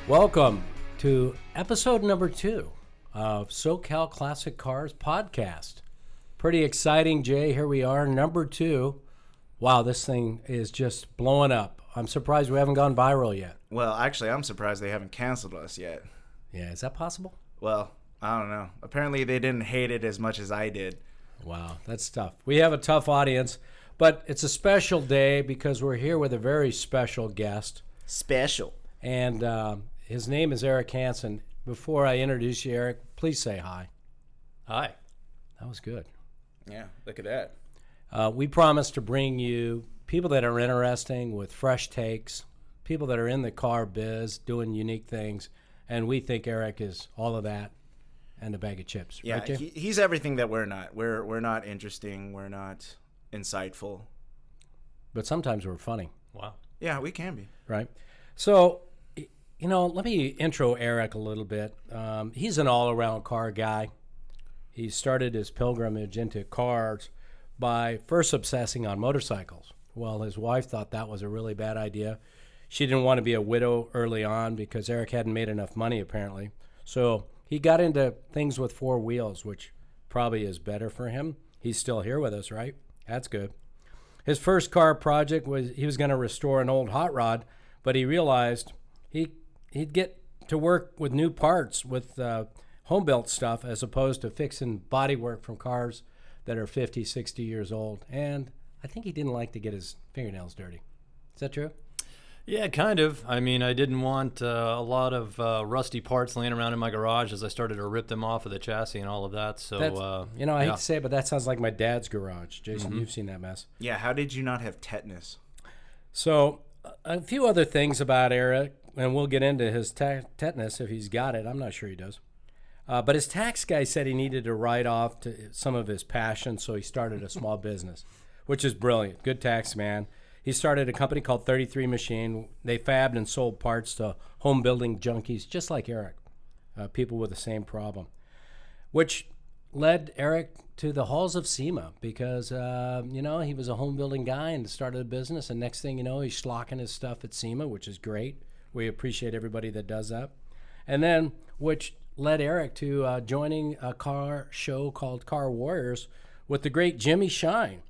Welcome to episode number 2 of SoCal Classic Cars podcast. Pretty exciting, Jay. Here we are, number 2. Wow, this thing is just blowing up. I'm surprised we haven't gone viral yet. Well, actually, I'm surprised they haven't canceled us yet. Yeah, is that possible? Well, I don't know. Apparently, they didn't hate it as much as I did. Wow, that's tough. We have a tough audience, but it's a special day because we're here with a very special guest. Special. And his name is Eric Hansen. Before I introduce you, Eric, please say hi. Hi. That was good. Yeah, look at that. We promise to bring you people that are interesting with fresh takes, people that are in the car biz doing unique things, and we think Eric is all of that and a bag of chips. Yeah, right, Jay? he's everything that we're not. We're not interesting. We're not insightful. But sometimes we're funny. Wow. Yeah, we can be. Right? So, you know, let me intro Eric a little bit. He's an all-around car guy. He started his pilgrimage into cars by first obsessing on motorcycles. Well, his wife thought that was a really bad idea. She didn't want to be a widow early on because Eric hadn't made enough money, apparently. So he got into things with 4 wheels, which probably is better for him. He's still here with us, right? That's good. His first car project was he was going to restore an old hot rod, but he realized he'd get to work with new parts with home-built stuff as opposed to fixing bodywork from cars that are 50, 60 years old. And I think he didn't like to get his fingernails dirty. Is that true? Yeah, kind of. I mean, I didn't want a lot of rusty parts laying around in my garage as I started to rip them off of the chassis and all of that. So, I hate to say it, but that sounds like my dad's garage. Jason, you've seen that mess. Yeah, how did you not have tetanus? So a few other things about Eric, and we'll get into his tetanus if he's got it. I'm not sure he does. But his tax guy said he needed to write off to some of his passion, so he started a small business, which is brilliant. Good tax man. He started a company called 33 Machine. They fabbed and sold parts to home building junkies, just like Eric, people with the same problem, which led Eric to the halls of SEMA because, he was a home building guy and started a business. And next thing you know, he's schlocking his stuff at SEMA, which is great. We appreciate everybody that does that. And then, which led Eric to joining a car show called Car Warriors with the great Jimmy Shine.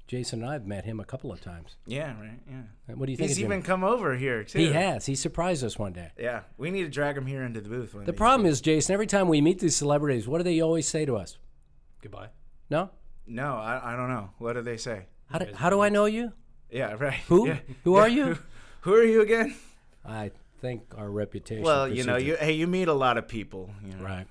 Jason and I have met him a couple of times. Yeah, right, yeah. What do you think He's of Jimmy? even come over here, too. He has. He surprised us one day. Yeah, we need to drag him here into the booth. The problem is, Jason, every time we meet these celebrities, what do they always say to us? Goodbye. No? No, I don't know. What do they say? How do I know you? Yeah, right. Who? Yeah. Who are you? Who are you again? I think our reputation. Well, precedes it. you meet a lot of people. Right.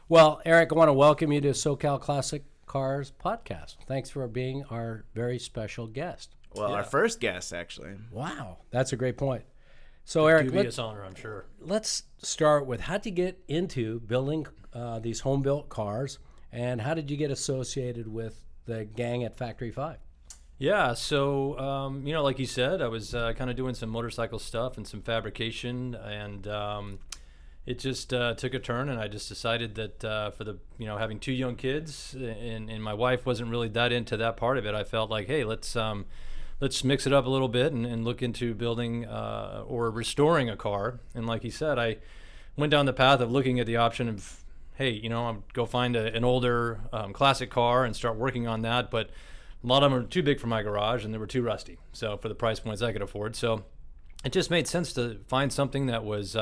Well, Eric, I want to welcome you to SoCal Classic Cars podcast. Thanks for being our very special guest. Well, our first guest, actually. Wow, that's a great point. So, Eric, Dubious honor, I'm sure. let's start with how did you get into building these home-built cars, and how did you get associated with the gang at Factory 5? Yeah, so, like you said, I was kind of doing some motorcycle stuff and some fabrication, and it just took a turn, and I just decided that for the, having 2 young kids, and my wife wasn't really that into that part of it, I felt like, hey, let's mix it up a little bit and look into building or restoring a car. And like you said, I went down the path of looking at the option of, hey, I'll go find an older classic car and start working on that, but a lot of them were too big for my garage, and they were too rusty, so for the price points I could afford. So it just made sense to find something that was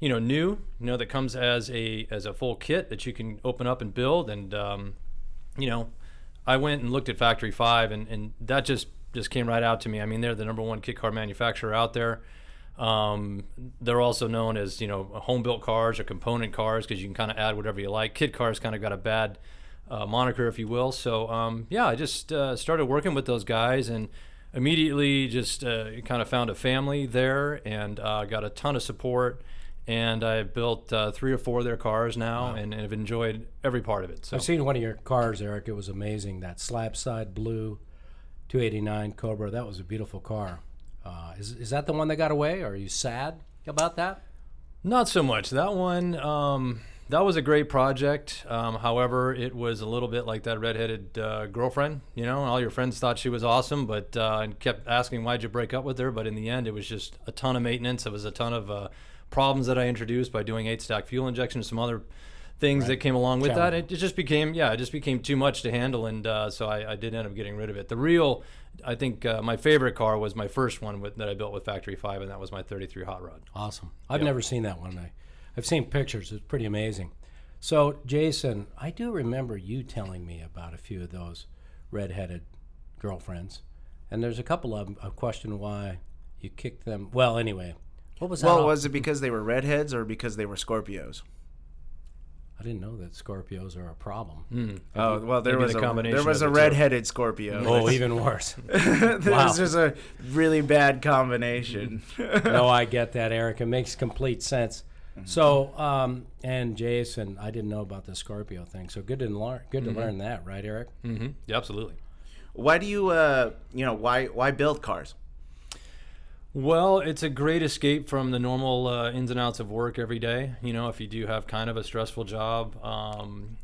new, that comes as a full kit that you can open up and build. And, I went and looked at Factory 5, and that just came right out to me. I mean, they're the number 1 kit car manufacturer out there. They're also known as, home-built cars or component cars because you can kind of add whatever you like. Kit cars kind of got a bad moniker, if you will. So, I just started working with those guys and immediately just kind of found a family there and got a ton of support. And I've built 3 or 4 of their cars now. Wow. and have enjoyed every part of it. So I've seen one of your cars, Eric. It was amazing. That slab side blue 289 Cobra. That was a beautiful car. Is that the one that got away? Are you sad about that? Not so much. That one, that was a great project. However, it was a little bit like that redheaded girlfriend. All your friends thought she was awesome, but and kept asking why'd you break up with her. But in the end, it was just a ton of maintenance. It was a ton of problems that I introduced by doing 8-stack fuel injection, some other things that came along with that. It just became too much to handle, and so I did end up getting rid of it. I think my favorite car was my first one that I built with Factory 5, and that was my 33 Hot Rod. Awesome. I've never seen that one. I've seen pictures. It's pretty amazing. So, Jason, I do remember you telling me about a few of those redheaded girlfriends, and there's a couple of them. I question why you kicked them. Well, anyway, what was that? Well, was it because they were redheads or because they were Scorpios? I didn't know that Scorpios are a problem. Oh, well, there was combination a redheaded Scorpio. Oh, even worse. This Wow. is a really bad combination. No, I get that, Eric. It makes complete sense. So, and Jason, I didn't know about the Scorpio thing. So good to learn that, right, Eric? Mm-hmm. Yeah, absolutely. Why do you, why build cars? Well, it's a great escape from the normal ins and outs of work every day. If you do have kind of a stressful job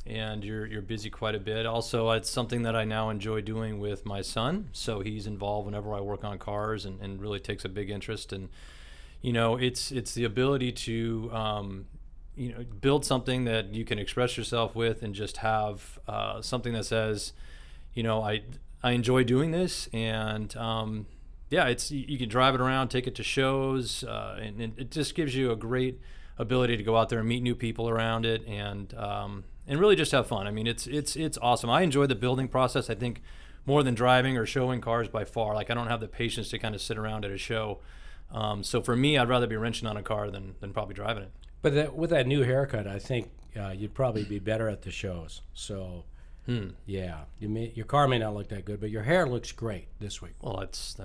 and you're busy quite a bit. Also, it's something that I now enjoy doing with my son. So he's involved whenever I work on cars and really takes a big interest. And it's the ability to build something that you can express yourself with and just have something that says, I enjoy doing this, and you can drive it around, take it to shows, and it just gives you a great ability to go out there and meet new people around it, and really just have fun. I mean, it's awesome. I enjoy the building process, I think, more than driving or showing cars by far. Like, I don't have the patience to kind of sit around at a show. So for me, I'd rather be wrenching on a car than probably driving it. But with that new haircut, I think you'd probably be better at the shows. So, yeah, your car may not look that good, but your hair looks great this week. Well, that's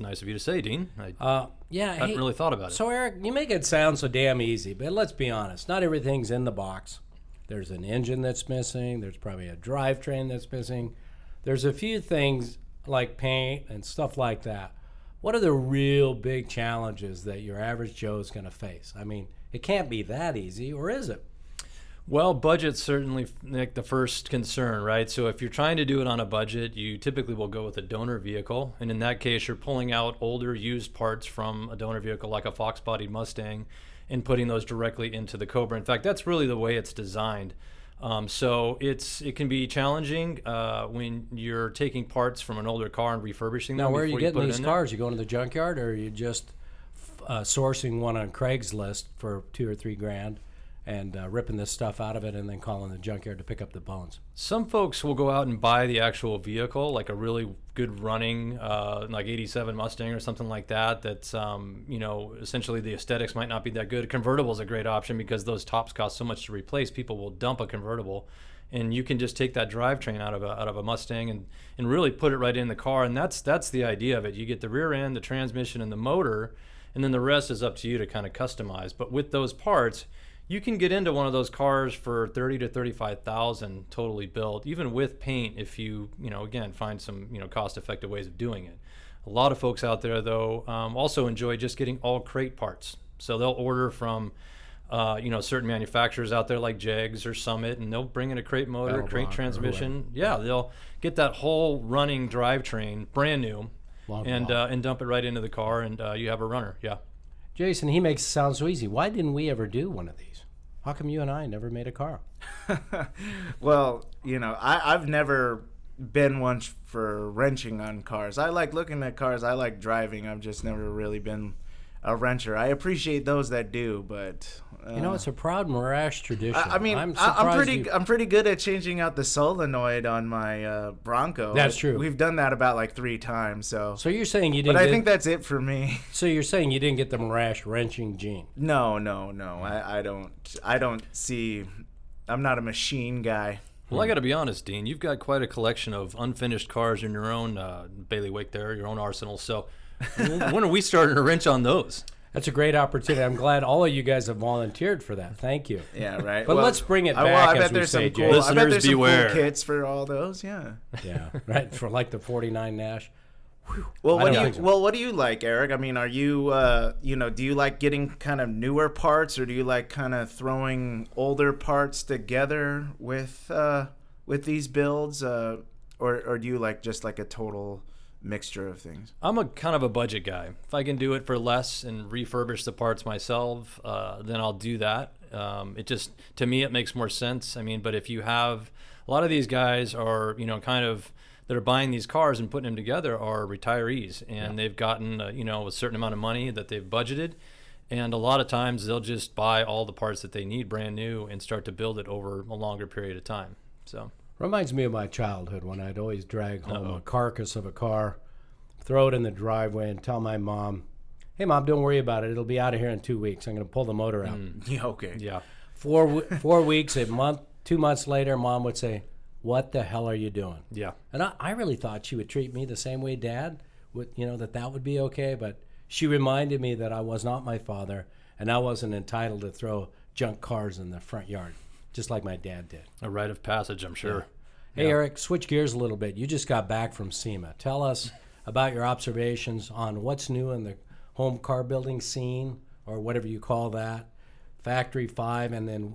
nice of you to say, Dean. I hadn't really thought about it. So, Eric, you make it sound so damn easy, but let's be honest. Not everything's in the box. There's an engine that's missing. There's probably a drivetrain that's missing. There's a few things like paint and stuff like that. What are the real big challenges that your average Joe is going to face? I mean, it can't be that easy, or is it? Well, budget's certainly like the first concern, right? So if you're trying to do it on a budget, you typically will go with a donor vehicle. And in that case, you're pulling out older used parts from a donor vehicle like a Fox-bodied Mustang and putting those directly into the Cobra. In fact, that's really the way it's designed. So it can be challenging when you're taking parts from an older car and refurbishing them. Now, where are you getting these there. cars? You going to the junkyard, or are you just sourcing one on Craigslist for $2 or $3 grand and ripping this stuff out of it and then calling the junkyard to pick up the bones? Some folks will go out and buy the actual vehicle, like a really good running, like 87 Mustang or something like that. That's, essentially the aesthetics might not be that good. A convertible is a great option because those tops cost so much to replace. People will dump a convertible, and you can just take that drivetrain out of a Mustang and really put it right in the car. And that's the idea of it. You get the rear end, the transmission, and the motor, and then the rest is up to you to kind of customize. But with those parts, you can get into one of those cars for $30,000 to $35,000 totally built, even with paint, if you again find some cost-effective ways of doing it. A lot of folks out there though also enjoy just getting all crate parts, so they'll order from certain manufacturers out there like Jegs or Summit, and they'll bring in a crate motor, crate transmission. Yeah, they'll get that whole running drivetrain brand new and dump it right into the car, and you have a runner. Yeah. Jason, he makes it sound so easy. Why didn't we ever do one of these? How come you and I never made a car? Well, I've never been one for wrenching on cars. I like looking at cars. I like driving. I've just never really been a wrencher. I appreciate those that do, but it's a proud Morash tradition. I mean, I'm pretty good at changing out the solenoid on my Bronco. That's true. We've done that about like 3 times. So you're saying you didn't? But I think that's it for me. So you're saying you didn't get the Morash wrenching gene? No. I don't see. I'm not a machine guy. Well, I got to be honest, Dean. You've got quite a collection of unfinished cars in your own bailiwick there, your own arsenal. So when are we starting to wrench on those? That's a great opportunity. I'm glad all of you guys have volunteered for that. Thank you. Yeah, right. But let's bring it back. I bet as we there's say, some cool. Jay. I bet there's some beware. cool kits for all those. Yeah. Yeah, right. For like the 49 Nash. Well, what do you like, Eric? I mean, are you, do you like getting kind of newer parts, or do you like kind of throwing older parts together with these builds, or do you like just like a total mixture of things. I'm a kind of a budget guy. If I can do it for less and refurbish the parts myself, then I'll do that. It just, to me, it makes more sense. I mean, but if you have, a lot of these guys are, kind of, that are buying these cars and putting them together are retirees, and they've gotten, a certain amount of money that they've budgeted. And a lot of times they'll just buy all the parts that they need brand new and start to build it over a longer period of time. So Reminds me of my childhood when I'd always drag home a carcass of a car, throw it in the driveway, and tell my mom, "Hey, Mom, don't worry about it. It'll be out of here in 2 weeks. I'm going to pull the motor out." Yeah, okay. yeah. 4 weeks, a month, 2 months later, Mom would say, "What the hell are you doing?" Yeah. And I really thought she would treat me the same way Dad would, that would be okay. But she reminded me that I was not my father, and I wasn't entitled to throw junk cars in the front yard, just like my dad did. A rite of passage, I'm sure. Hey, Eric, switch gears a little bit. You just got back from SEMA. Tell us about your observations on what's new in the home car building scene, or whatever you call that, Factory 5, and then,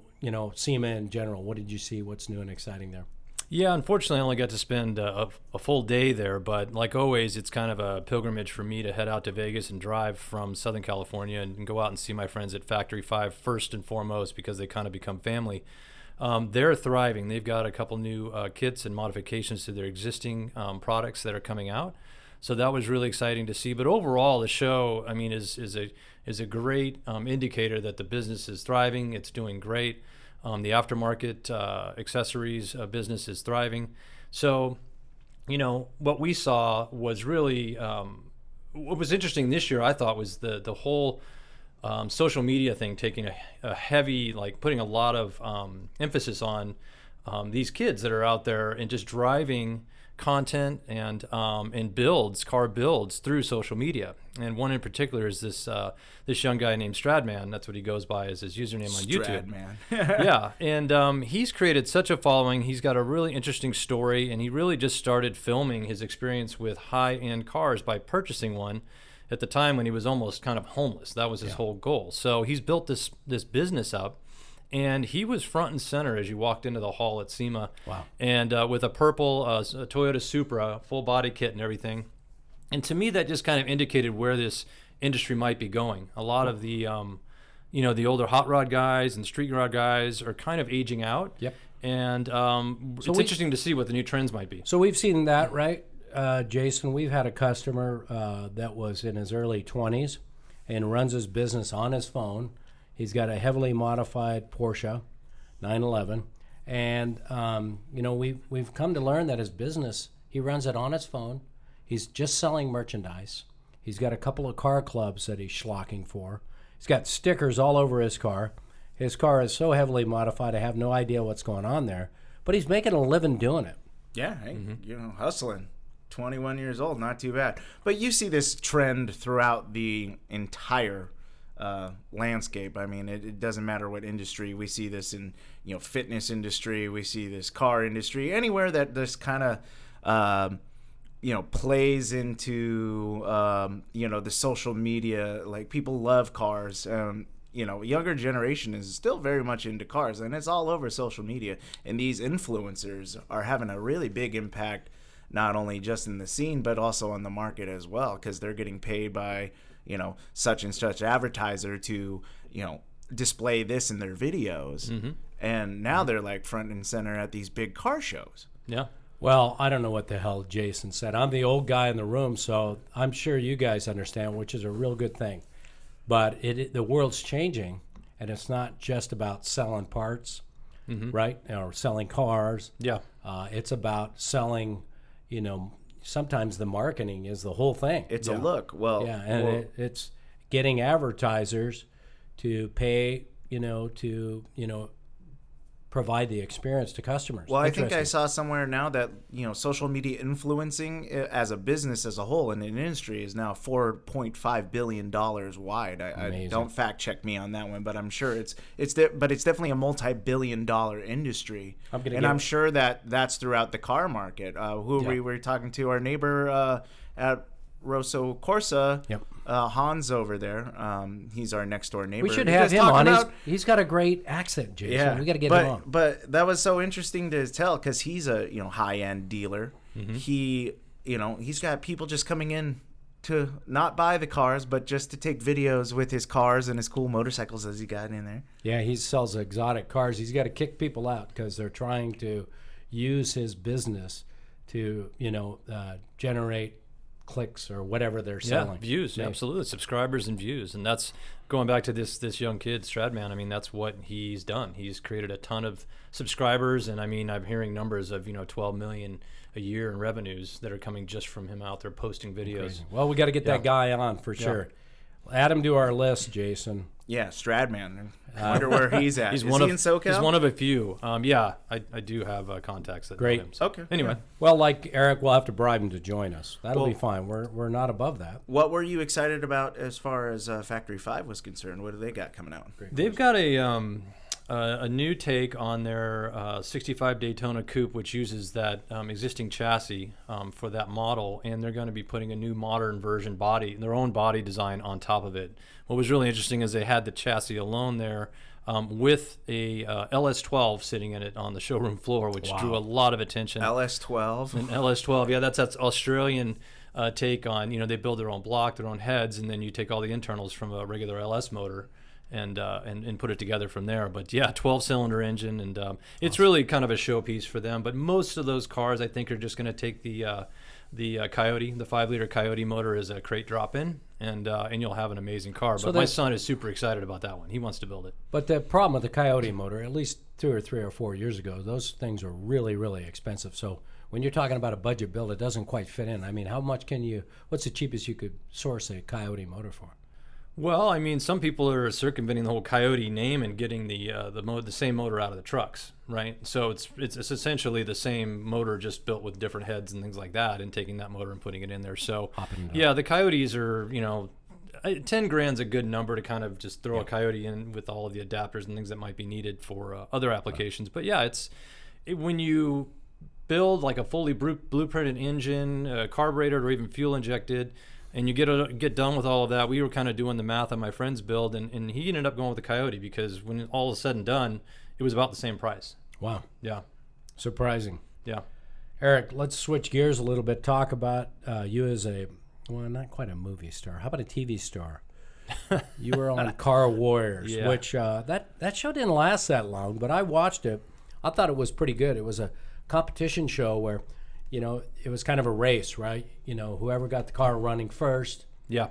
SEMA in general. What did you see? What's new and exciting there? Yeah, unfortunately, I only got to spend a full day there, but like always, it's kind of a pilgrimage for me to head out to Vegas and drive from Southern California and go out and see my friends at Factory 5 first and foremost, because they kind of become family. They're thriving. They've got a couple new kits and modifications to their existing products that are coming out. So that was really exciting to see. But overall, the show, I mean, is a great indicator that the business is thriving. It's doing great. The aftermarket accessories business is thriving. So, what we saw was really what was interesting this year, I thought, was the whole social media thing taking a heavy, like putting a lot of emphasis on these kids that are out there and just driving content and car builds through social media. And one in particular is this young guy named Stradman. That's what he goes by as his username on YouTube. Stradman. Yeah, and he's created such a following. He's got a really interesting story, and he really just started filming his experience with high-end cars by purchasing one at the time when he was almost kind of homeless. That was his whole goal. So he's built this business up, and he was front and center as you walked into the hall at SEMA. Wow. And with a purple Toyota Supra, full body kit and everything. And to me, that just kind of indicated where this industry might be going. A lot of the, the older hot rod guys and street rod guys are kind of aging out. Yep. And it's interesting to see what the new trends might be. So we've seen that, right, Jason? We've had a customer that was in his early 20s and runs his business on his phone. He's got a heavily modified Porsche 911, and we've come to learn that his business, he runs it on his phone. He's just selling merchandise. He's got a couple of car clubs that he's schlocking for. He's got stickers all over his car. His car is so heavily modified, I have no idea what's going on there, but he's making a living doing it. Yeah, hey, hustling. 21 years old, not too bad. But you see this trend throughout the entire landscape. I mean, it doesn't matter what industry. We see this in, fitness industry. We see this car industry. Anywhere that this kind of, plays into, the social media. Like, people love cars. Younger generation is still very much into cars, and it's all over social media. And these influencers are having a really big impact, not only just in the scene, but also on the market as well, because they're getting paid by, such and such advertiser to, display this in their videos. Mm-hmm. And now they're like front and center at these big car shows. Yeah. Well, I don't know what the hell Jason said. I'm the old guy in the room, so I'm sure you guys understand, which is a real good thing. But the world's changing, and it's not just about selling parts, right? Or selling cars. Yeah. It's about selling, sometimes the marketing is the whole thing. It's a look. Well, yeah, and it's getting advertisers to pay, to provide the experience to customers. Well, I think I saw somewhere now that, social media influencing as a business as a whole in an industry is now $4.5 billion wide. I don't fact check me on that one, but I'm sure it's definitely a multi-billion-dollar industry. I'm sure that that's throughout the car market. We were talking to our neighbor at Rosso Corsa. Yep. Hans over there. He's our next door neighbor. We should have him on. He's got a great accent, Jason. Yeah, we got to get him on. But that was so interesting to tell, because he's a high end dealer. Mm-hmm. He he's got people just coming in to not buy the cars, but just to take videos with his cars and his cool motorcycles as he got in there. Yeah, he sells exotic cars. He's got to kick people out because they're trying to use his business to, generate clicks or whatever they're selling. Views, Maybe. absolutely, subscribers and views, and that's going back to this young kid Stradman. I mean, that's what he's done. He's created a ton of subscribers, and I mean, I'm hearing numbers of 12 million a year in revenues that are coming just from him out there posting videos. Crazy. Well, we got to get that guy on for sure. Add him to our list, Jason. Yeah, Stradman. I wonder where he's at. He's Is one he of in SoCal? He's one of a few. I do have contacts that Great. know him. So. Okay. Anyway, Well, like Eric, we'll have to bribe him to join us. That'll be fine. We're not above that. What were you excited about as far as Factory 5 was concerned? What do they got coming out? they've got a new take on their 65 Daytona Coupe, which uses that existing chassis for that model, and they're going to be putting a new modern version body, their own body design on top of it. What was really interesting is they had the chassis alone there with a LS12 sitting in it on the showroom floor, which drew a lot of attention. LS12. An LS12, yeah, that's Australian take on, they build their own block, their own heads, and then you take all the internals from a regular LS motor and put it together from there. But yeah, 12-cylinder engine, and it's really kind of a showpiece for them. But most of those cars, I think, are just going to take the Coyote, the 5-liter Coyote motor as a crate drop-in, and you'll have an amazing car. But my son is super excited about that one. He wants to build it. But the problem with the Coyote motor, at least 2 or 3 or 4 years ago, those things are really, really expensive. So when you're talking about a budget build, it doesn't quite fit in. I mean, how much what's the cheapest you could source a Coyote motor for? Well, I mean, some people are circumventing the whole Coyote name and getting the same motor out of the trucks, right? So it's essentially the same motor, just built with different heads and things like that, and taking that motor and putting it in there. So yeah, the Coyotes are 10 grand's a good number to kind of just throw a Coyote in with all of the adapters and things that might be needed for other applications. But yeah, when you build like a fully blueprinted engine, carbureted or even fuel injected, and you get done with all of that, we were kind of doing the math on my friend's build, and he ended up going with the Coyote because when all is said and done, it was about the same price. Wow. Yeah. Surprising. Yeah. Eric, let's switch gears a little bit. Talk about you as not quite a movie star. How about a TV star? You were on Car Warriors, which that show didn't last that long, but I watched it. I thought it was pretty good. It was a competition show where it was kind of a race, right? Whoever got the car running first. Yeah.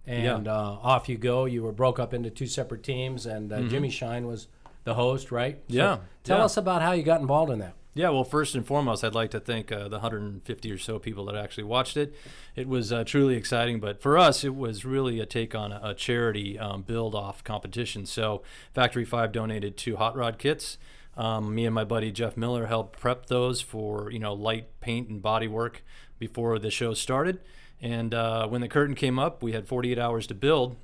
And off you go. You were broke up into 2 separate teams, and Jimmy Shine was the host, right? So tell us about how you got involved in that. Yeah, well, first and foremost, I'd like to thank the 150 or so people that actually watched it. It was truly exciting, but for us, it was really a take on a charity build-off competition. So Factory 5 donated 2 hot rod kits. Me and my buddy Jeff Miller helped prep those for light paint and body work before the show started. And when the curtain came up, we had 48 hours to build,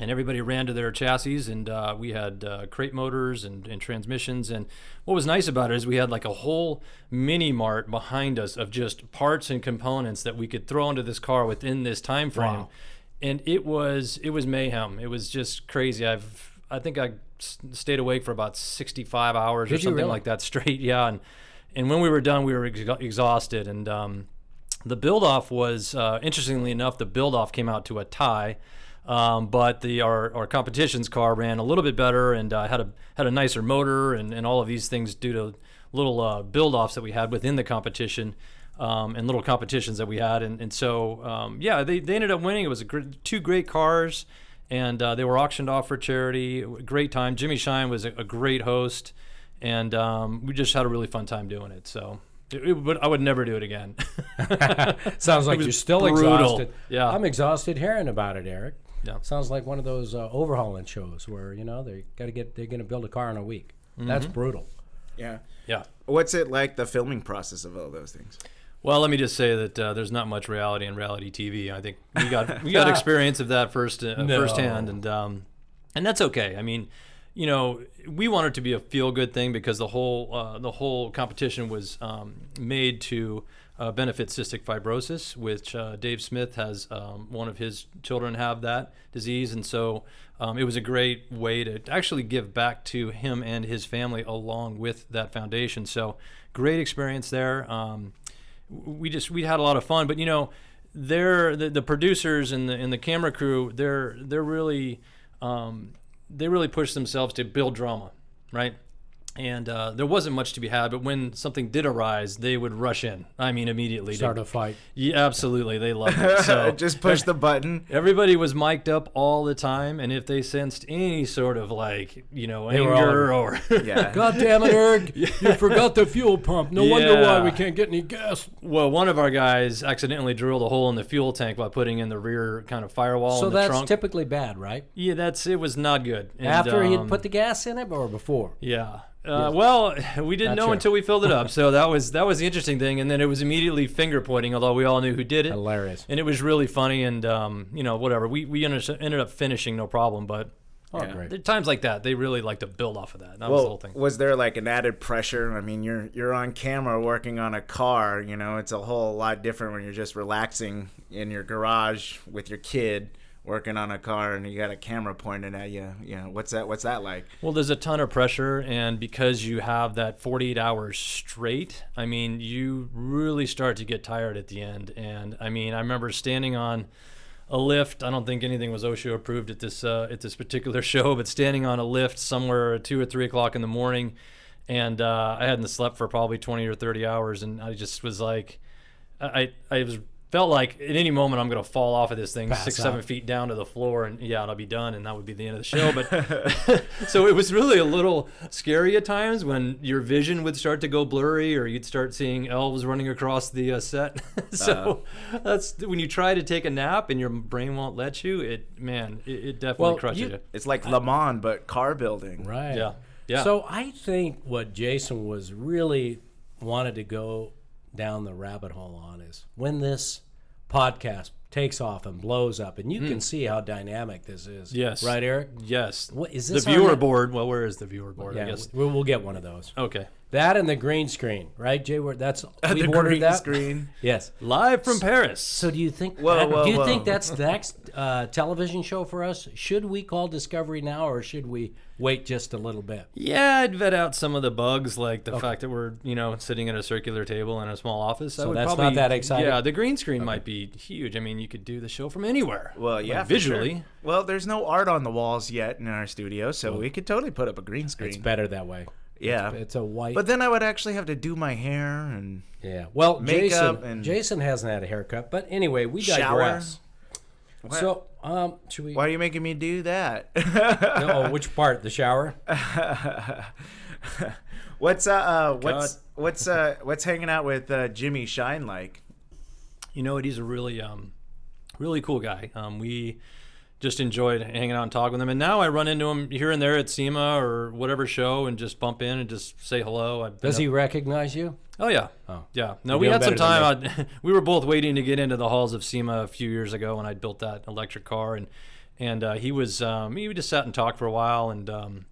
and everybody ran to their chassis, and we had crate motors and transmissions. And what was nice about it is we had like a whole mini mart behind us of just parts and components that we could throw into this car within this time frame. Wow. And it was mayhem. It was just crazy. I think I stayed awake for about 65 hours or something like that straight. Yeah. And when we were done, we were exhausted. And the build-off was, interestingly enough, the build-off came out to a tie. But our competition's car ran a little bit better and had a nicer motor and all of these things due to little build-offs that we had within the competition. And little competitions that we had. And so, they ended up winning. It was 2 great cars. And they were auctioned off for charity. Great time. Jimmy Shine was a great host, and we just had a really fun time doing it. So I would never do it again. Sounds like you're still brutal. exhausted. Yeah. I'm exhausted hearing about it, Eric. Yeah. Sounds like one of those overhauling shows where they're going to build a car in a week. That's brutal. Yeah. Yeah. What's it like, the filming process of all those things? Well, let me just say that there's not much reality in reality TV. I think we got experience of that firsthand, and that's okay. I mean, we want it to be a feel-good thing because the whole competition was made to benefit cystic fibrosis, which Dave Smith has one of his children have that disease, and so it was a great way to actually give back to him and his family along with that foundation. So great experience there. we had a lot of fun. But the producers and the camera crew, they're really they really push themselves to build drama, right? And there wasn't much to be had, but when something did arise, they would rush in. I mean, immediately. Start a fight. Yeah, absolutely. They loved it. So Just push the button. everybody was mic'd up all the time, and if they sensed any sort of were anger all- or Yeah. God damn it, Eric! You forgot the fuel pump. No wonder why Yeah. we can't get any gas. well, one of our guys accidentally drilled a hole in the fuel tank by putting in the rear kind of firewall So in the that's trunk. typically bad, right? Yeah, it was not good. And, After he'd put the gas in it or before? Yeah. Well, we didn't Not know sure. until we filled it up, so that was the interesting thing. And then it was immediately finger pointing, although we all knew who did it. Hilarious. And it was really funny, and whatever. We ended up finishing no problem, but Oh, Yeah. great. there are times like that they really like to build off of that. That was the whole thing. Was there like an added pressure? I mean, you're on camera working on a car. It's a whole lot different when you're just relaxing in your garage with your kid working on a car and you got a camera pointed at you. What's that like? Well, there's a ton of pressure, and because you have that 48 hours straight, I mean, you really start to get tired at the end. And I mean, I remember standing on a lift. I don't think anything was OSHA approved at this particular show, but standing on a lift somewhere at 2 or 3 o'clock in the morning, and I hadn't slept for probably 20 or 30 hours, and I just was like, felt like at any moment I'm going to fall off of this thing Pass 6-7 out. feet down to the floor, and I'll be done, and that would be the end of the show. But so it was really a little scary at times when your vision would start to go blurry, or you'd start seeing elves running across the set. So that's when you try to take a nap and your brain won't let you. It definitely Well, crushes you- you. It's like Le Mans, but car building. Right. Yeah. So I think what Jason was really wanted to go down the rabbit hole on is when this podcast takes off and blows up, and you can see how dynamic this is. Yes. Right, Eric? Yes. What is The this? viewer on board. Well, where is the viewer board? I Yeah, guess. we'll get one of those. Okay. That and the green screen, right, Jay? That's The we've ordered green that. screen. Yes. Live from Paris. So do you think? Whoa, do you whoa. think that's the next television show for us? Should we call Discovery now, or should we wait just a little bit? Yeah, I'd vet out some of the bugs, like the fact that we're, sitting at a circular table in a small office. So that's not that exciting? Yeah, the green screen might be huge. I mean, you could do the show from anywhere. Well, yeah, Like, for visually. sure. Well, there's no art on the walls yet in our studio, so we could totally put up a green screen. It's better that way. Yeah. It's a white. But then I would actually have to do my hair and Yeah. Well, Makeup and- Jason hasn't had a haircut, but anyway, we shower. digress. So, should we? Why are you making me do that? Oh, which part? The shower? what's hanging out with Jimmy Shine like? You know what? He's a really, really cool guy. We just enjoyed hanging out and talking with him. And now I run into him here and there at SEMA or whatever show and just bump in and just say hello. Does he recognize you? Oh, yeah. Oh. Yeah. No, You're we doing had some better time. We were both waiting to get into the halls of SEMA a few years ago when I built that electric car. And he was, we just sat and talked for a while. And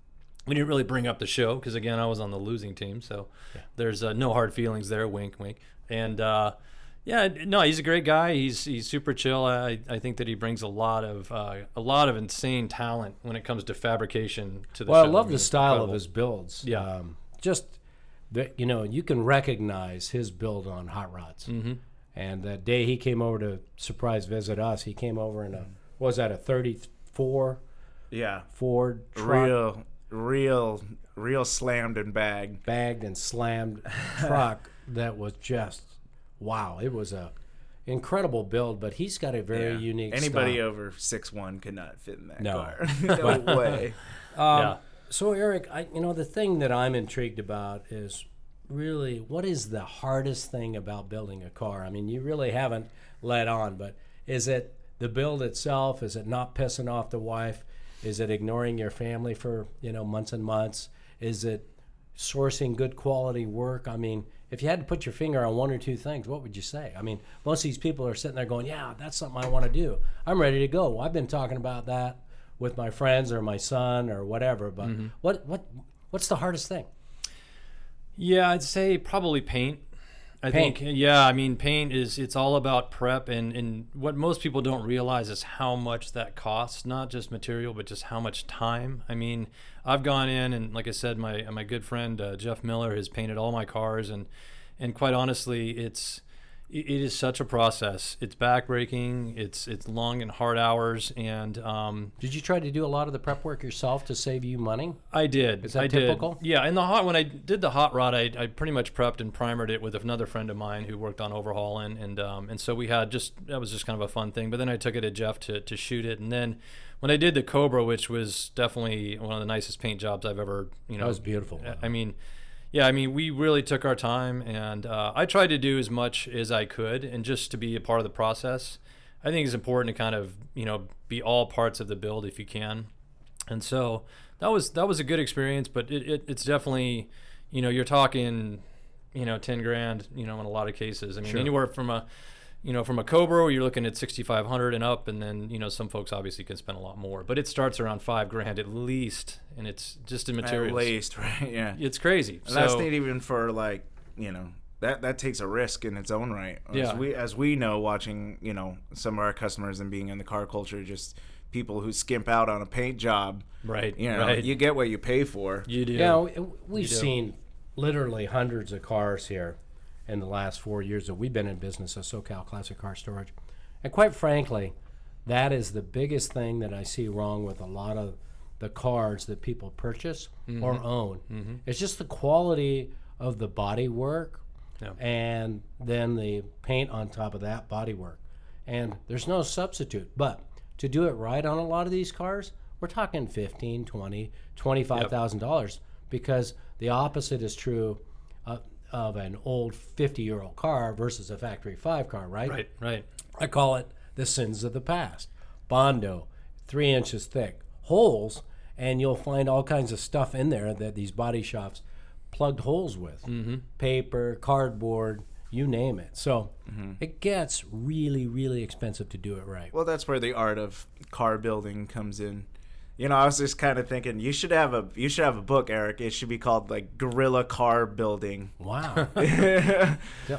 we didn't really bring up the show because, again, I was on the losing team. So there's no hard feelings there. Wink, wink. And, yeah, no, he's a great guy. He's super chill. I think that he brings a lot of insane talent when it comes to fabrication to the Well, show. I love mean, the style incredible. of his builds. Yeah. Just that, you can recognize his build on hot rods. Mm-hmm. And that day he came over to surprise visit us, he came over in what was that, a 34 Yeah. Ford truck, Real slammed and bagged. bagged and slammed truck that was just, wow. It was a incredible build, but he's got a very Yeah. unique Anybody style. over 6'1" could not fit in that No. car. No way. Yeah. So Eric, the thing that I'm intrigued about is really what is the hardest thing about building a car? I mean, you really haven't let on, but is it the build itself? Is it not pissing off the wife? Is it ignoring your family for, months and months? Is it sourcing good quality work? I mean, if you had to put your finger on one or two things, what would you say? I mean, most of these people are sitting there going, yeah, that's something I want to do. I'm ready to go. I've been talking about that with my friends or my son or whatever, but what's the hardest thing? Yeah, I'd say probably paint. I Paint. think, yeah, I mean, paint it's all about prep, and what most people don't realize is how much that costs, not just material, but just how much time. I mean, I've gone in, and like I said, my good friend Jeff Miller has painted all my cars, and quite honestly, It is such a process. It's backbreaking. It's long and hard hours, and Did you try to do a lot of the prep work yourself to save you money? I did. Is that I typical? Did. Yeah, and when I did the hot rod, I pretty much prepped and primered it with another friend of mine who worked on overhauling, and so we had that was just kind of a fun thing. But then I took it to Jeff to shoot it, and then when I did the Cobra, which was definitely one of the nicest paint jobs I've ever That was beautiful. I mean. Yeah, I mean, we really took our time, and I tried to do as much as I could, and just to be a part of the process. I think it's important to kind of, be all parts of the build if you can. And so that was a good experience, but it's definitely, you're talking, 10 grand, in a lot of cases. I mean, Sure. anywhere from a Cobra, you're looking at 6,500 and up, and then some folks obviously can spend a lot more, but it starts around $5,000 at least, and it's just in materials. At least, right? Yeah. It's crazy. And that's not even for that takes a risk in its own right. Yeah. As we know, watching some of our customers and being in the car culture, just people who skimp out on a paint job. Right. Right. You get what you pay for. You do. Yeah, we've seen literally hundreds of cars here in the last 4 years that we've been in business at SoCal Classic Car Storage. And quite frankly, that is the biggest thing that I see wrong with a lot of the cars that people purchase or own. Mm-hmm. It's just the quality of the body work and then the paint on top of that body work. And there's no substitute. But to do it right on a lot of these cars, we're talking $15,000, $20,000, $25,000 because the opposite is true of an old 50-year-old car versus a factory 5 car, right? Right. I call it the sins of the past. Bondo, 3 inches thick, holes, and you'll find all kinds of stuff in there that these body shops plugged holes with. Mm-hmm. Paper, cardboard, you name it. So it gets really, really expensive to do it right. Well, that's where the art of car building comes in. I was just kind of thinking you should have a book, Eric. It should be called like Guerrilla Car Building. Wow.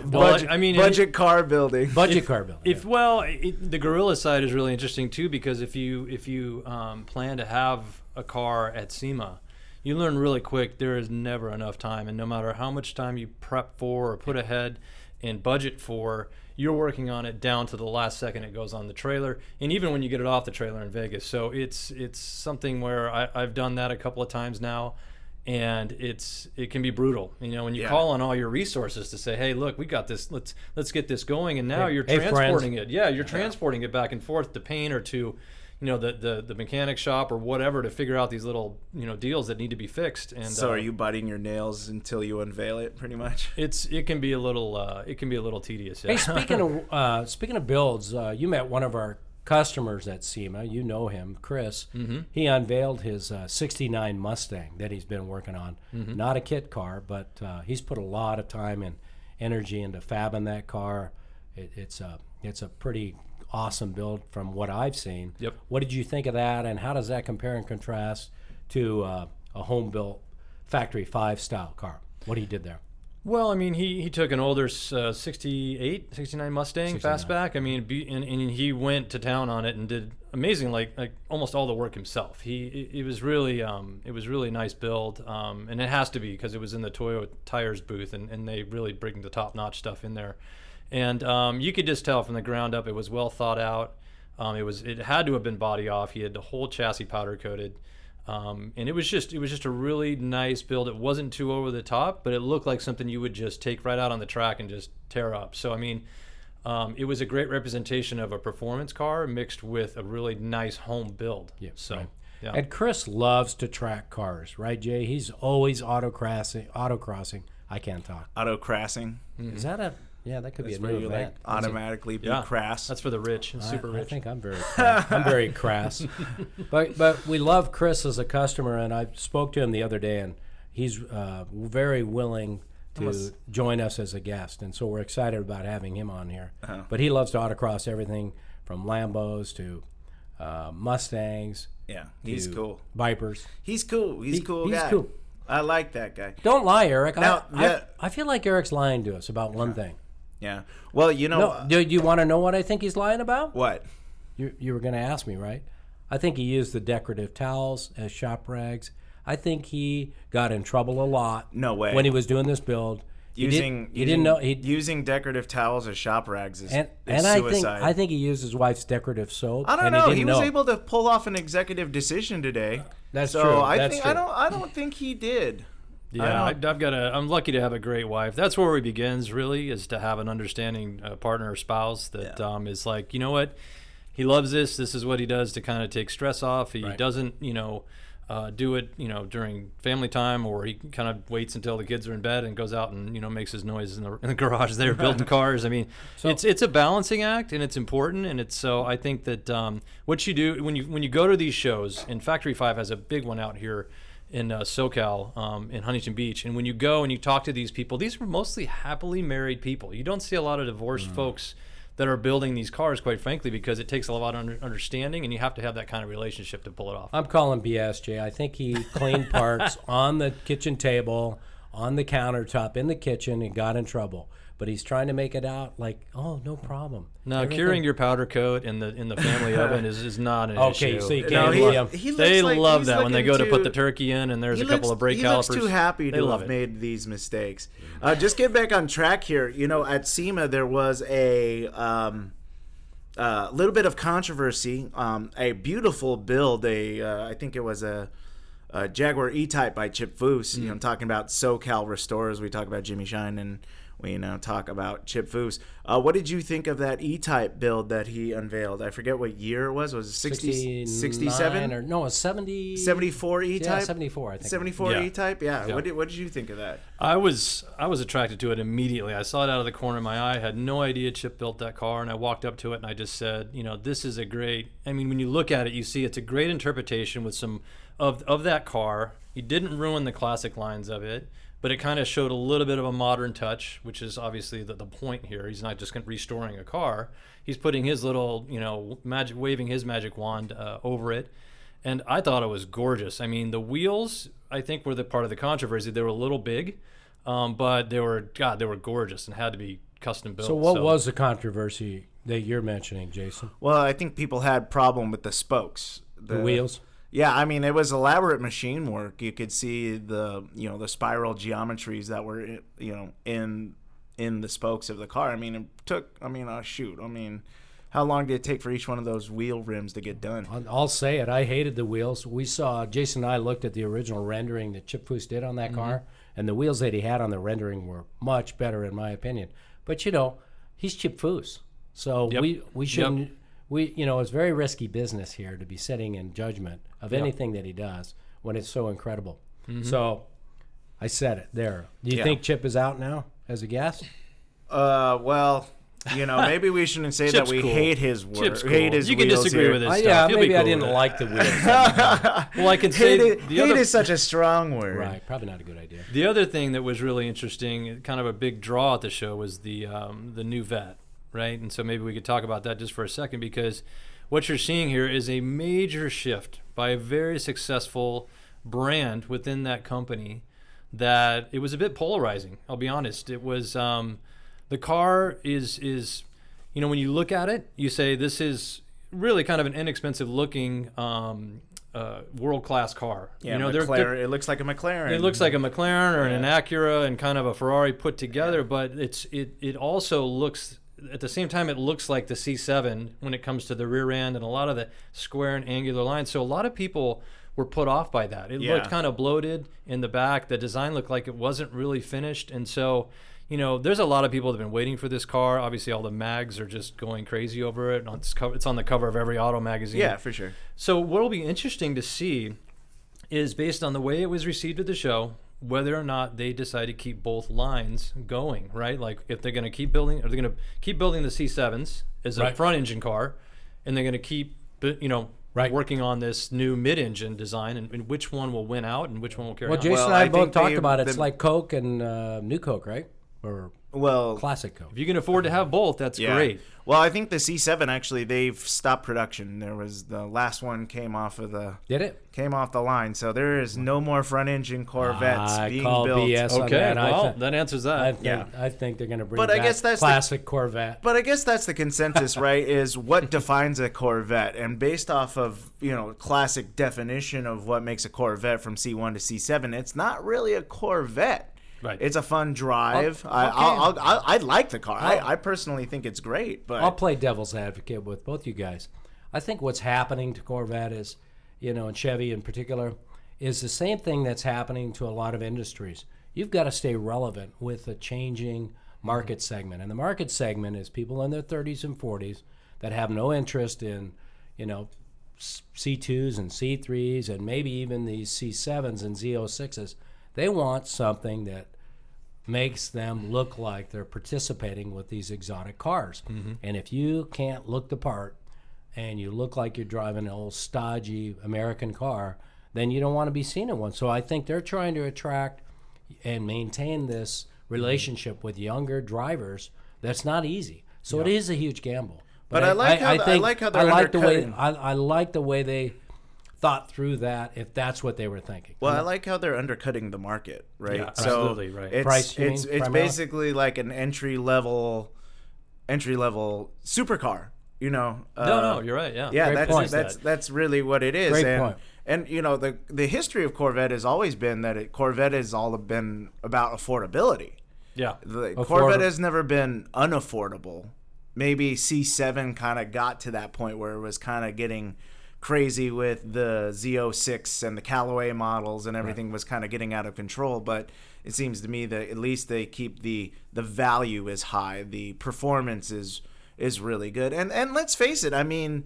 Budget car building. Budget car building. The Guerrilla side is really interesting too, because if you plan to have a car at SEMA, you learn really quick there is never enough time, and no matter how much time you prep for or put ahead and budget for, you're working on it down to the last second it goes on the trailer, and even when you get it off the trailer in Vegas. So it's something where I've done that a couple of times now, and it can be brutal. When you call on all your resources to say, hey, look, we got this, let's get this going, and now you're transporting it. Yeah, you're transporting it back and forth to paint or to the mechanic shop or whatever to figure out these little deals that need to be fixed. And so are you biting your nails until you unveil it, pretty much? It can be a little tedious. Yeah. Hey, speaking of builds, you met one of our customers at SEMA. You know him, Chris. Mm-hmm. He unveiled his '69 Mustang that he's been working on. Mm-hmm. Not a kit car, but he's put a lot of time and energy into fabbing that car. It's a pretty awesome build from what I've seen. Yep. What did you think of that, and how does that compare and contrast to a home-built factory 5 style car? What he did there? Well, I mean, he took an older 69 Mustang 69. fastback. I mean, and he went to town on it and did amazing, like almost all the work himself. It was really a nice build, and it has to be because it was in the Toyo Tires booth, and they really bring the top-notch stuff in there. And you could just tell from the ground up it was well thought out. It had to have been body off. He had the whole chassis powder coated, and it was just a really nice build. It wasn't too over the top, but it looked like something you would just take right out on the track and just tear up. So I mean, it was a great representation of a performance car mixed with a really nice home build. Yeah. So. Right. Yeah. And Chris loves to track cars, right, Jay? He's always autocrossing. I can't talk. Autocrossing. Mm-hmm. Is that a... Yeah, that could That's be a where new you event. automatically be crass. That's for the rich, super rich. I think I'm very crass. I'm very crass. But we love Chris as a customer, and I spoke to him the other day, and he's very willing to join us as a guest, and so we're excited about having him on here. Uh-huh. But he loves to autocross everything from Lambos to Mustangs. Yeah, he's cool. Vipers. He's cool. He's cool guy. He's cool. I like that guy. Don't lie, Eric. Now, I feel like Eric's lying to us about one thing. Yeah. Well, No, do you want to know what I think he's lying about? What? You were going to ask me, right? I think he used the decorative towels as shop rags. I think he got in trouble a lot. No way. When he was doing this build. Using he didn't know using decorative towels as shop rags is and suicide. I think he used his wife's decorative soap. I don't and know. He He didn't was know. able to pull off an executive decision today. That's so true. I That's think true. I don't think he did. Yeah, I'm lucky to have a great wife. That's where it begins, really, is to have an understanding partner or spouse that is like, you know what, he loves this. This is what he does to kind of take stress off. He doesn't, do it, during family time, or he kind of waits until the kids are in bed and goes out and makes his noise in the garage there building cars. I mean, it's a balancing act, and it's important, and it's so I think that what you do when you go to these shows, and Factory 5 has a big one out here in SoCal, in Huntington Beach, and when you go and you talk to these people, these are mostly happily married people. You don't see a lot of divorced folks that are building these cars, quite frankly, because it takes a lot of understanding, and you have to have that kind of relationship to pull it off. I'm calling BS, Jay. I think he cleaned parts on the kitchen table, on the countertop, in the kitchen, and got in trouble. But he's trying to make it out like, oh, no problem. Now, curing your powder coat in the family oven is not an Okay, issue. so you can't They love that when they go to put the turkey in, and there's a couple of brake calipers. He looks too happy to have made these mistakes. Just get back on track here. At SEMA there was a little bit of controversy. A beautiful build. I think it was a Jaguar E-Type by Chip Foose. Talking about SoCal Restorers. We talk about Jimmy Shine, and we talk about Chip Foose. What did you think of that E-Type build that he unveiled? I forget what year it was. Was it 67? Or no, it was 70. 74 E-Type? Yeah, 74, I think. 74 Yeah. E-Type? Yeah. Yeah. What did you think of that? I was attracted to it immediately. I saw it out of the corner of my eye. I had no idea Chip built that car, and I walked up to it and I just said, this is a great. I mean, when you look at it, you see it's a great interpretation with some of that car. He didn't ruin the classic lines of it, but it kind of showed a little bit of a modern touch, which is obviously the point here. He's not just restoring a car. He's putting his little, waving his magic wand over it. And I thought it was gorgeous. I mean, the wheels, I think, were the part of the controversy. They were a little big, but they were gorgeous and had to be custom built. So what was the controversy that you're mentioning, Jason? Well, I think people had problem with the spokes. The wheels? Yeah, I mean, it was elaborate machine work. You could see the spiral geometries that were in the spokes of the car. I mean, it took. How long did it take for each one of those wheel rims to get done? I'll say it. I hated the wheels. We saw, Jason and I looked at the original rendering that Chip Foose did on that car, and the wheels that he had on the rendering were much better, in my opinion. But he's Chip Foose, so we shouldn't. It's very risky business here to be sitting in judgment of anything that he does when it's so incredible. So I said it there. Do you think Chip is out now as a guest? Well, maybe we shouldn't say that we hate his work. Chip's cool. Hate his You can wheels disagree here. with his stuff. Yeah, He'll be maybe I cool didn't with it. like the wheels. Well, I can say Hate is such a strong word. Right, probably not a good idea. The other thing that was really interesting, kind of a big draw at the show, was the new Vet, right? And so maybe we could talk about that just for a second, because what you're seeing here is a major shift by a very successful brand within that company that it was a bit polarizing. I'll be honest. It was the car is when you look at it, you say this is really kind of an inexpensive looking world-class car. Yeah, McLaren. It looks like a McLaren. It looks like a McLaren or an Acura and kind of a Ferrari put together, but it also looks, at the same time, it looks like the C7 when it comes to the rear end and a lot of the square and angular lines. So a lot of people were put off by that. It looked kind of bloated in the back. The design looked like it wasn't really finished. And so, there's a lot of people that have been waiting for this car. Obviously, all the mags are just going crazy over it. It's on the cover of every auto magazine. Yeah, for sure. So what will be interesting to see is, based on the way it was received at the show, whether or not they decide to keep both lines going, right? Like, if they're going to keep building, are they going to keep building the C7s as a front engine car, and they're going to keep, working on this new mid-engine design, and which one will win out and which one will carry on? Well, Jason and I both talked about it. It's like Coke and New Coke, right? Or Classic Coke. If you can afford to have both, that's great. Well, I think the C7 actually, they've stopped production. There was the last one came off the line, so there is no more front engine Corvettes being call built. BS on Okay, that. well, that answers that. I think they're going to bring But back I guess that's classic Corvette. But I guess that's the consensus, right? Is what defines a Corvette, and based off of classic definition of what makes a Corvette from C1 to C7, it's not really a Corvette. Right. It's a fun drive. Okay. I like the car. Oh. I personally think it's great. But I'll play devil's advocate with both you guys. I think what's happening to Corvette is, and Chevy in particular, is the same thing that's happening to a lot of industries. You've got to stay relevant with the changing market segment. And the market segment is people in their 30s and 40s that have no interest in, C2s and C3s and maybe even these C7s and Z06s. They want something that makes them look like they're participating with these exotic cars. And if you can't look the part and you look like you're driving an old stodgy American car, then you don't want to be seen in one. So I think they're trying to attract and maintain this relationship with younger drivers. That's not easy. So it is a huge gamble. But I like how they're undercutting. I like the way they thought through that, if that's what they were thinking. Well, I like how they're undercutting the market, right? Yeah, so absolutely, right. It's Price, you it's mean, it's primarily? basically like an entry level supercar. No, you're right. Yeah. Yeah, Great point. that's really what it is. Great and, point. And the history of Corvette has always been that Corvette has all been about affordability. Yeah. Corvette has never been unaffordable. Maybe C7 kind of got to that point where it was kind of getting crazy with the Z06 and the Callaway models, and everything was kind of getting out of control. But it seems to me that at least they keep the value is high, the performance is really good, and let's face it. I mean,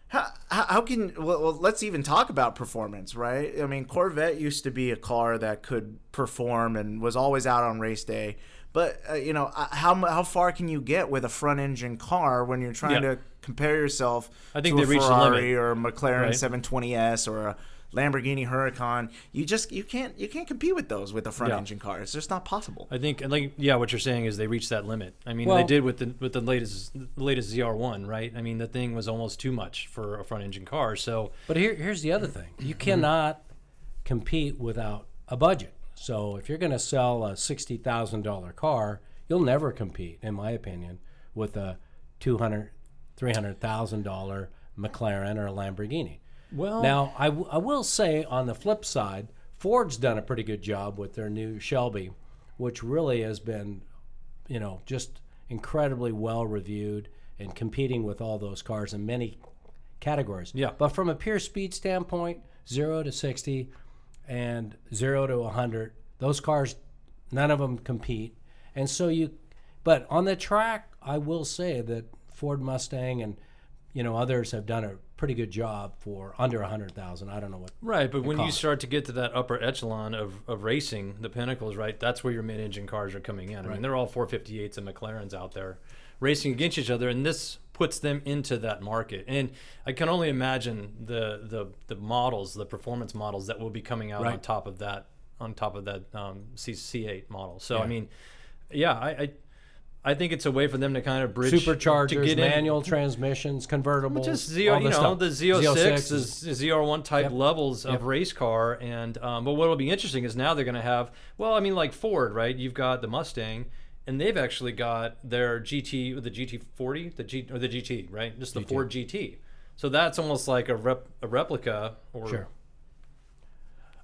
how can let's even talk about performance, right? I mean, Corvette used to be a car that could perform and was always out on race day. But how far can you get with a front engine car when you're trying to compare yourself I think to they a reached the Ferrari limit, or a McLaren right? 720S or a Lamborghini Huracan? You can't compete with those with a front engine car. It's just not possible. I think, what you're saying is they reached that limit. I mean, Well- they did with the latest ZR1, right? I mean, the thing was almost too much for a front engine car. So But here's the other thing. You cannot compete without a budget. So if you're going to sell a $60,000 car, you'll never compete, in my opinion, with a $200,000, $300,000 McLaren or a Lamborghini. well, Now, I will say on the flip side, Ford's done a pretty good job with their new Shelby, which really has been, just incredibly well reviewed and competing with all those cars in many categories. Yeah. But from a pure speed standpoint, 0 to 60 and 0 to 100, those cars, none of them compete. And so but on the track, I will say that Ford Mustang and others have done a pretty good job for under 100,000. I don't know what. right. But when you cost. start to get to that upper echelon of racing, the pinnacles, right? That's where your mid-engine cars are coming in. I mean, they're all 458s and McLarens out there racing against each other, and this puts them into that market. And I can only imagine the models, the performance models that will be coming out Right. on top of that C8 model. So Yeah. I mean, I think it's a way for them to kind of bridge to Superchargers, get in. manual transmissions, convertibles, Just all this stuff. the Z06 Z06 is ZR1 type Yep. levels of Yep. race car, and but what will be interesting is now they're going to have, like Ford, right? You've got the Mustang, and they've actually got their GT, the GT40, the GT, right? Just the GT. Ford GT. So that's almost like a replica, or Sure.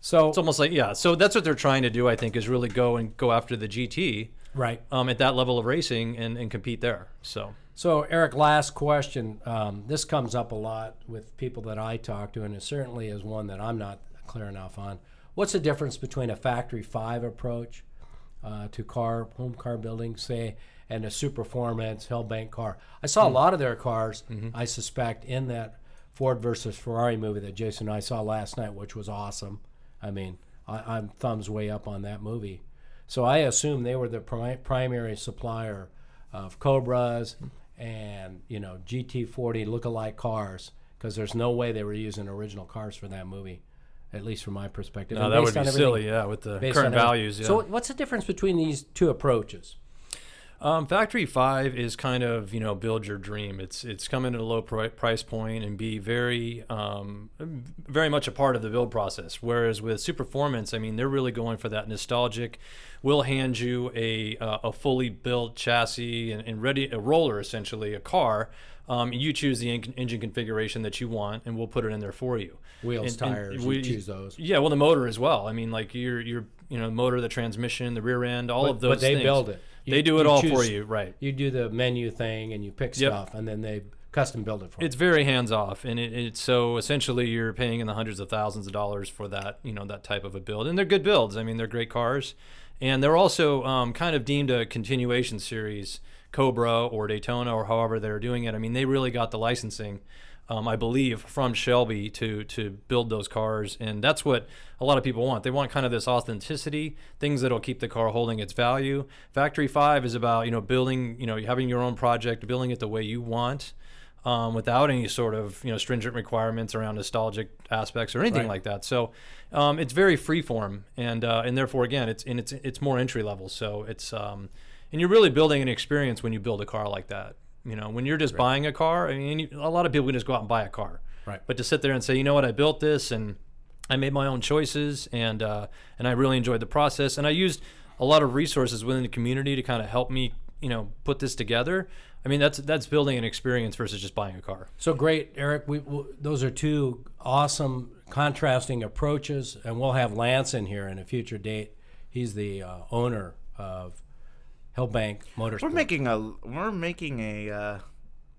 So it's almost like So that's what they're trying to do, I think, is really go after the GT right. at that level of racing and compete there. So Eric, last question. This comes up a lot with people that I talk to, and it certainly is one that I'm not clear enough on. What's the difference between a factory 5 approach to home car building, say, and a Superformance Hellbank car? I saw a lot of their cars, I suspect, in that Ford versus Ferrari movie that Jason and I saw last night, which was awesome. I mean, I'm thumbs way up on that movie. So I assume they were the primary supplier of Cobras and GT40 lookalike cars, because there's no way they were using original cars for that movie, at least from my perspective. No, And that based would be on everything- silly, with the based current on everything. values. Yeah. So what's the difference between these two approaches? Factory 5 is kind of, build your dream. It's come in at a low price point and be very very much a part of the build process. Whereas with Superformance, I mean, they're really going for that nostalgic. We'll hand you a fully built chassis and ready, a roller, essentially, a car. You choose the engine configuration that you want, and we'll put it in there for you. Wheels, And tires, you choose those. Yeah, well, the motor as well. I mean, like you're the motor, the transmission, the rear end, all of those But they things. build it. They do it all for you, right? You do the menu thing and you pick Yep. stuff, and then they custom build it for It's very hands off, and it's so essentially you're paying in the hundreds of thousands of dollars for that, that type of a build, and they're good builds. I mean, they're great cars, and they're also kind of deemed a continuation series, Cobra or Daytona or however they're doing it. I mean, they really got the licensing, I believe, from Shelby to build those cars, and that's what a lot of people want. They want kind of this authenticity, things that'll keep the car holding its value. Factory 5 is about building, having your own project, building it the way you want. Without any sort of stringent requirements around nostalgic aspects or anything Right. like that. So it's very freeform, and therefore again it's more entry level. So it's and you're really building an experience when you build a car like that. When you're just buying a car, I mean, a lot of people can just go out and buy a car. Right. But to sit there and say, you know what, I built this and I made my own choices, and I really enjoyed the process, and I used a lot of resources within the community to kind of help me put this together. I mean, that's building an experience versus just buying a car. So great, Eric. Those are two awesome contrasting approaches, and we'll have Lance in here in a future date. He's the owner of Hillbank Motorsports. We're making a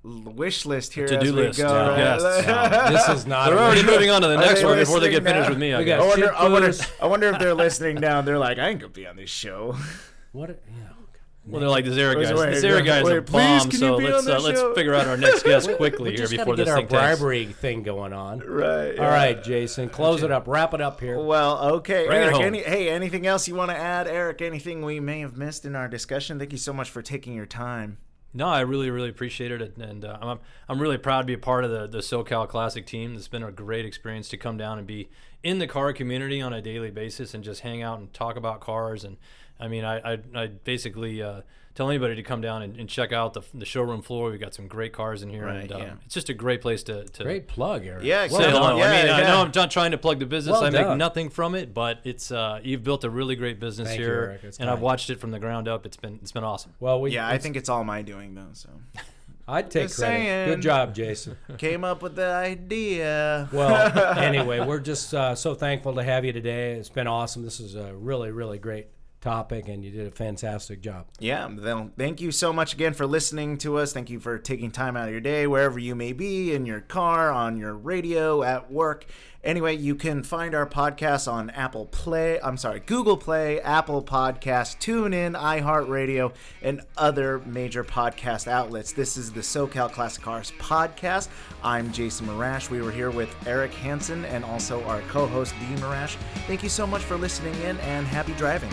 wish list here. To-do as we list. Go, Yeah. right? Yes. No, this is not. They're a- already moving on to the Are next they one before they get listening finished now? with me. I We guess. got- I wonder if they're listening down. They're like, I ain't gonna be on this show. What? Well, they're like, this Eric Wait, guy's, wait, this Eric guy's a wait, please, bomb. can So you be on this let's show? figure out our next guest We quickly here just got before to get this our thing takes. bribery thing going on. Right. All right, Jason, close it up. Wrap it up here. Well, okay, Bring it Eric. home. Anything else you want to add, Eric? Anything we may have missed in our discussion? Thank you so much for taking your time. No, I really, really appreciated it, and I'm really proud to be a part of the SoCal Classic team. It's been a great experience to come down and be in the car community on a daily basis and just hang out and talk about cars. And I mean, I basically tell anybody to come down and check out the showroom floor. We've got some great cars in here, Right, and yeah. it's just a great place to Great plug, Eric. Yeah, say Well hello. done. Yeah, I mean, I yeah. know I'm not trying to plug the business. Well I make done. nothing from it, but it's you've built a really great business Thank you, here, Eric. It's and I've kind. watched it from the ground up. It's been awesome. Well, Yeah, I think it's all my doing though. So I'd take Just credit. saying. Good job, Jason. came up with the idea. Well, anyway, we're just so thankful to have you today. It's been awesome. This is a really, really great topic, and you did a fantastic job. Yeah, then thank you so much again for listening to us. Thank you for taking time out of your day, wherever you may be, in your car, on your radio, at work. Anyway, you can find our podcast on Google Play, Apple Podcasts, TuneIn, iHeartRadio, and other major podcast outlets. This is the SoCal Classic Cars podcast. I'm Jason Marash. We were here with Eric Hansen and also our co-host, Dean Marash. Thank you so much for listening in, and happy driving.